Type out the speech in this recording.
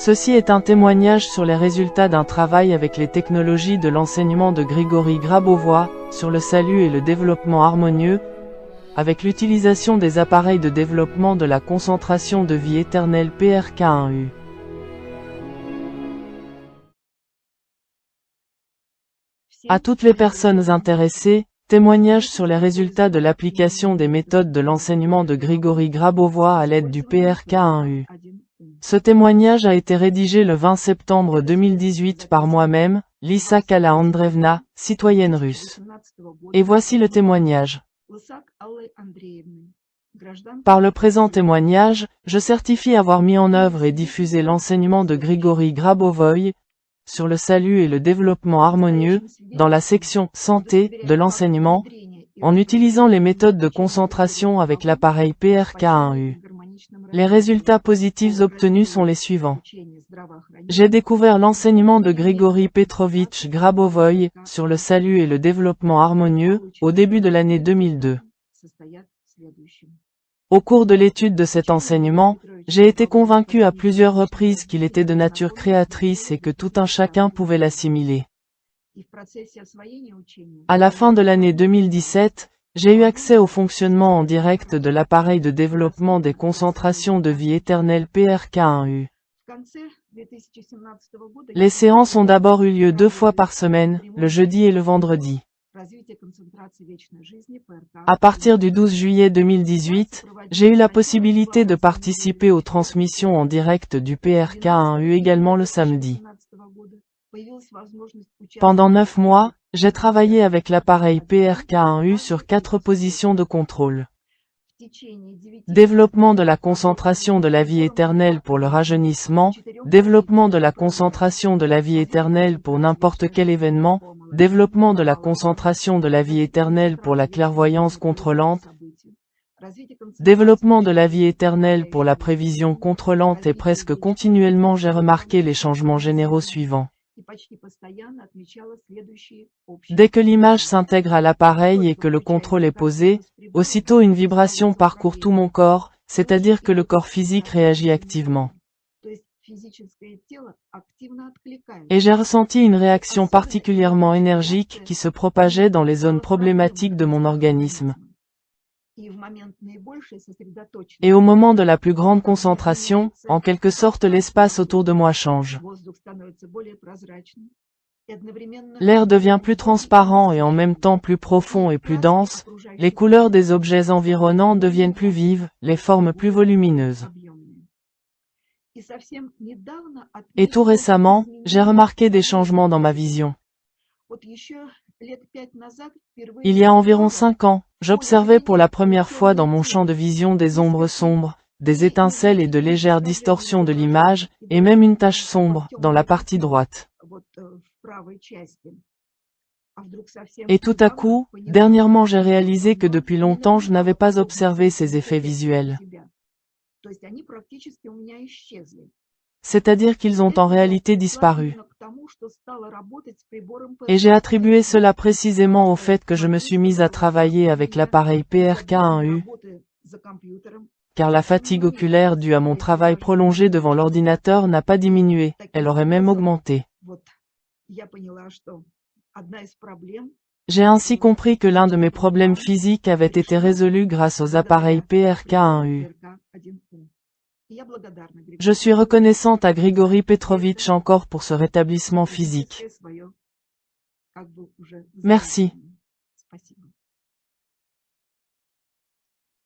Ceci est un témoignage sur les résultats d'un travail avec les technologies de l'enseignement de Grigory Grabovoy, sur le salut et le développement harmonieux, avec l'utilisation des appareils de développement de la concentration de vie éternelle PRK1U. À toutes les personnes intéressées, témoignage sur les résultats de l'application des méthodes de l'enseignement de Grigory Grabovoy à l'aide du PRK1U. Ce témoignage a été rédigé le 20 septembre 2018 par moi-même, Lisa Kala-Andreevna, citoyenne russe. Et voici le témoignage. Par le présent témoignage, je certifie avoir mis en œuvre et diffusé l'enseignement de Grigory Grabovoy sur le salut et le développement harmonieux, dans la section « Santé » de l'enseignement, en utilisant les méthodes de concentration avec l'appareil PRK1U. Les résultats positifs obtenus sont les suivants. J'ai découvert l'enseignement de Grigory Petrovitch Grabovoy sur le salut et le développement harmonieux au début de l'année 2002. Au cours de l'étude de cet enseignement, j'ai été convaincu à plusieurs reprises qu'il était de nature créatrice et que tout un chacun pouvait l'assimiler. À la fin de l'année 2017, j'ai eu accès au fonctionnement en direct de l'appareil de développement des concentrations de vie éternelle PRK1U. Les séances ont d'abord eu lieu 2 fois par semaine, le jeudi et le vendredi. À partir du 12 juillet 2018, j'ai eu la possibilité de participer aux transmissions en direct du PRK1U également le samedi. Pendant 9 mois, j'ai travaillé avec l'appareil PRK1U sur 4 positions de contrôle. Développement de la concentration de la vie éternelle pour le rajeunissement, développement de la concentration de la vie éternelle pour n'importe quel événement, développement de la concentration de la vie éternelle pour la clairvoyance contrôlante, développement de la vie éternelle pour la prévision contrôlante et presque continuellement j'ai remarqué les changements généraux suivants. Dès que l'image s'intègre à l'appareil et que le contrôle est posé, aussitôt une vibration parcourt tout mon corps, c'est-à-dire que le corps physique réagit activement. Et j'ai ressenti une réaction particulièrement énergique qui se propageait dans les zones problématiques de mon organisme. Et au moment de la plus grande concentration, en quelque sorte l'espace autour de moi change. L'air devient plus transparent et en même temps plus profond et plus dense, les couleurs des objets environnants deviennent plus vives, les formes plus volumineuses. Et tout récemment, j'ai remarqué des changements dans ma vision. Il y a environ 5 ans, j'observais pour la première fois dans mon champ de vision des ombres sombres, des étincelles et de légères distorsions de l'image, et même une tache sombre, dans la partie droite. Et tout à coup, dernièrement j'ai réalisé que depuis longtemps je n'avais pas observé ces effets visuels. C'est-à-dire qu'ils ont en réalité disparu. Et j'ai attribué cela précisément au fait que je me suis mise à travailler avec l'appareil PRK1U, car la fatigue oculaire due à mon travail prolongé devant l'ordinateur n'a pas diminué, elle aurait même augmenté. J'ai ainsi compris que l'un de mes problèmes physiques avait été résolu grâce aux appareils PRK1U. Je suis reconnaissante à Grigory Petrovitch encore pour ce rétablissement physique. Merci.